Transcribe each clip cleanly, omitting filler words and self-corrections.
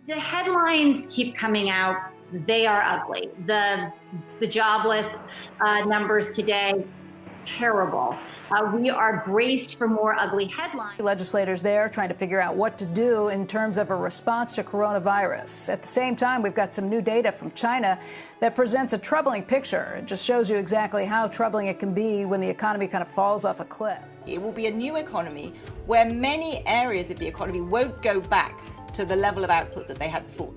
The headlines keep coming out. They are ugly. The jobless numbers today, terrible. We are braced for more ugly headlines. Legislators there trying to figure out what to do in terms of a response to coronavirus. At the same time, we've got some new data from China that presents a troubling picture. It just shows you exactly how troubling it can be when the economy kind of falls off a cliff. It will be a new economy where many areas of the economy won't go back to the level of output that they had before.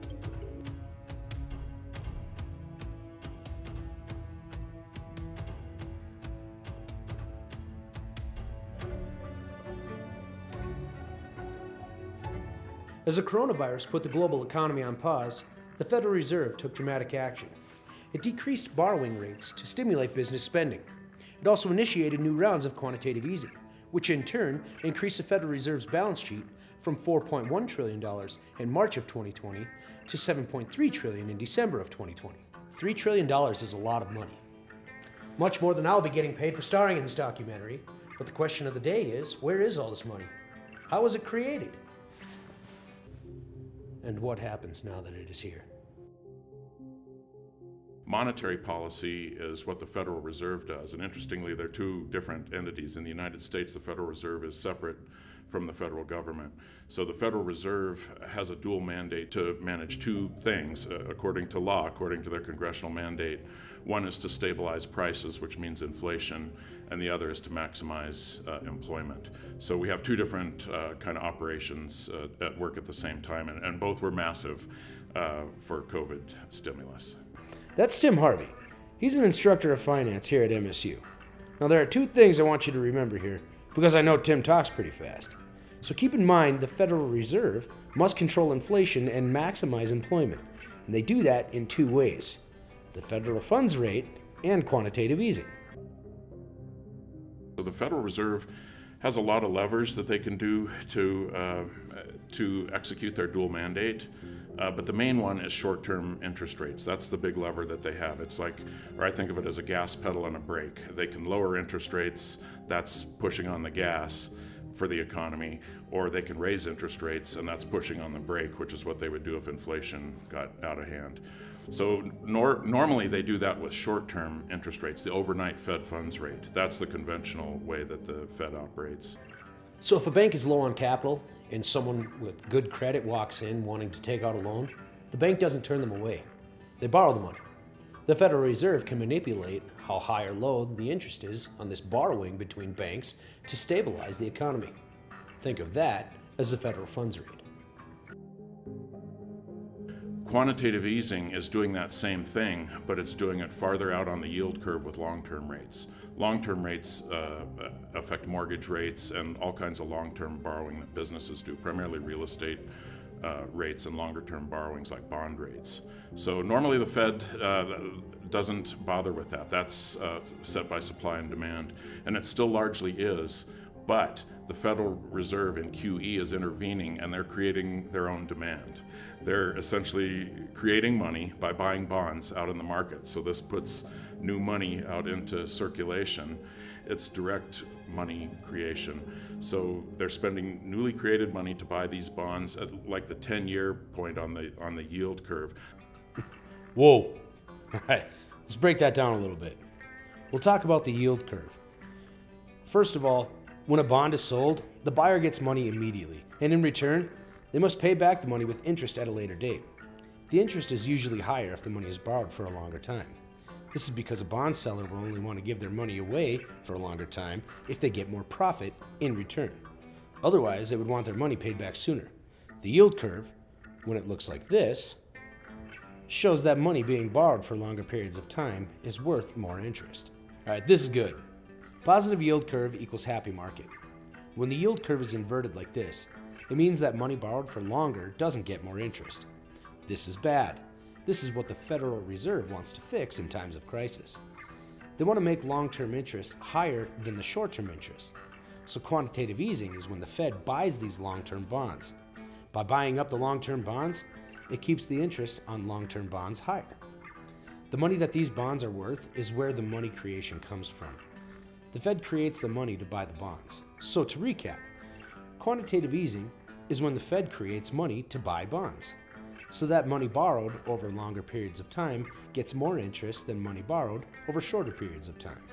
As the coronavirus put the global economy on pause, the Federal Reserve took dramatic action. It decreased borrowing rates to stimulate business spending. It also initiated new rounds of quantitative easing, which in turn increased the Federal Reserve's balance sheet from $4.1 trillion in March of 2020 to $7.3 trillion in December of 2020. $3 trillion is a lot of money. Much more than I'll be getting paid for starring in this documentary, but the question of the day is, where is all this money? How was it created? And what happens now that it is here? Monetary policy is what the Federal Reserve does, and interestingly, they're two different entities. In the United States, the Federal Reserve is separate from the federal government. So the Federal Reserve has a dual mandate to manage two things, according to law, according to their congressional mandate. One is to stabilize prices, which means inflation, and the other is to maximize employment. So we have two different kind of operations at work at the same time, and both were massive for COVID stimulus. That's Tim Harvey. He's an instructor of finance here at MSU. Now, there are two things I want you to remember here, because I know Tim talks pretty fast. So keep in mind the Federal Reserve must control inflation and maximize employment, and they do that in two ways: the federal funds rate and quantitative easing. So the Federal Reserve has a lot of levers that they can do to execute their dual mandate. But the main one is short-term interest rates. That's the big lever that they have. It's like, or I think of it as a gas pedal and a brake. They can lower interest rates, that's pushing on the gas for the economy, or they can raise interest rates, and that's pushing on the brake, which is what they would do if inflation got out of hand. So normally they do that with short-term interest rates, the overnight Fed funds rate. That's the conventional way that the Fed operates. So if a bank is low on capital and someone with good credit walks in wanting to take out a loan, the bank doesn't turn them away. They borrow the money. The Federal Reserve can manipulate how high or low the interest is on this borrowing between banks to stabilize the economy. Think of that as the federal funds rate. Quantitative easing is doing that same thing, but it's doing it farther out on the yield curve with long-term rates. Long-term rates affect mortgage rates and all kinds of long-term borrowing that businesses do, primarily real estate rates and longer-term borrowings like bond rates. So normally the Fed doesn't bother with that. That's set by supply and demand, and it still largely is, but the Federal Reserve in QE is intervening, and they're creating their own demand. They're essentially creating money by buying bonds out in the market. So this puts new money out into circulation. It's direct money creation. So they're spending newly created money to buy these bonds at like the 10-year point on the yield curve. Whoa. All right, let's break that down a little bit. We'll talk about the yield curve. First of all, when a bond is sold, the buyer gets money immediately, and in return, they must pay back the money with interest at a later date. The interest is usually higher if the money is borrowed for a longer time. This is because a bond seller will only want to give their money away for a longer time if they get more profit in return. Otherwise, they would want their money paid back sooner. The yield curve, when it looks like this, shows that money being borrowed for longer periods of time is worth more interest. All right, this is good. Positive yield curve equals happy market. When the yield curve is inverted like this, it means that money borrowed for longer doesn't get more interest. This is bad. This is what the Federal Reserve wants to fix in times of crisis. They want to make long-term interest higher than the short-term interest. So quantitative easing is when the Fed buys these long-term bonds. By buying up the long-term bonds, it keeps the interest on long-term bonds higher. The money that these bonds are worth is where the money creation comes from. The Fed creates the money to buy the bonds. So to recap, quantitative easing is when the Fed creates money to buy bonds. so that money borrowed over longer periods of time gets more interest than money borrowed over shorter periods of time.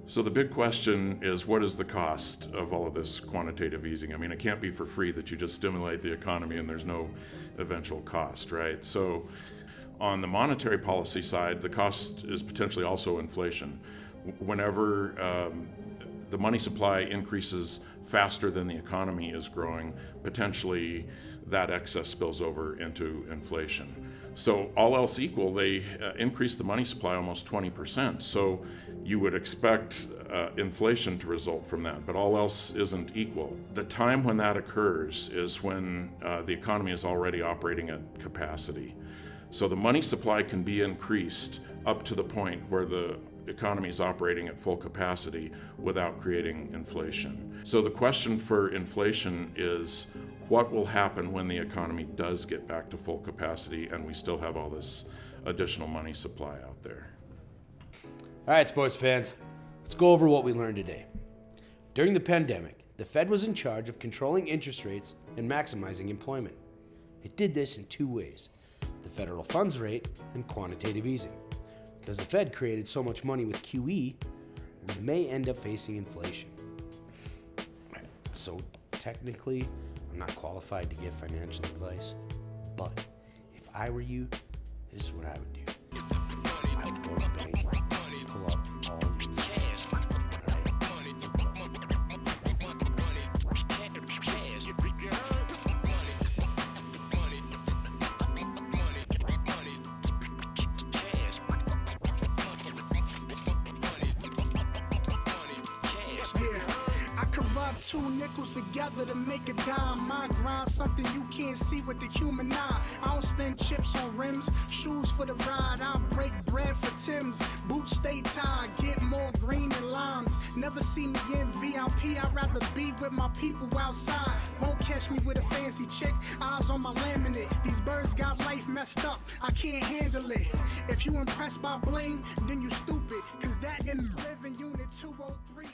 So the big question is, what is the cost of all of this quantitative easing? I mean, it can't be for free that you just stimulate the economy and there's no eventual cost, right? So on the monetary policy side, the cost is potentially also inflation. Whenever the money supply increases faster than the economy is growing, potentially that excess spills over into inflation. So all else equal, they increase the money supply almost 20%. So you would expect inflation to result from that, but all else isn't equal. The time when that occurs is when the economy is already operating at capacity. So the money supply can be increased up to the point where the economy is operating at full capacity without creating inflation. So the question for inflation is, what will happen when the economy does get back to full capacity and we still have all this additional money supply out there? All right, sports fans, let's go over what we learned today. During the pandemic, the Fed was in charge of controlling interest rates and maximizing employment. It did this in two ways: the federal funds rate and quantitative easing. Because the Fed created so much money with QE, we may end up facing inflation. So technically, I'm not qualified to give financial advice, but if I were you, this is what I would do. I would go to the bank, pull up all your cash, two nickels together to make a dime. My grind, something you can't see with the human eye. I don't spend chips on rims, shoes for the ride. I break bread for Tim's, boots stay tied. Get more green than limes. Never see me in VIP. I'd rather be with my people outside. Won't catch me with a fancy chick. Eyes on my laminate. These birds got life messed up. I can't handle it. If you impressed by bling, then you stupid. Cause that didn't live in unit 203.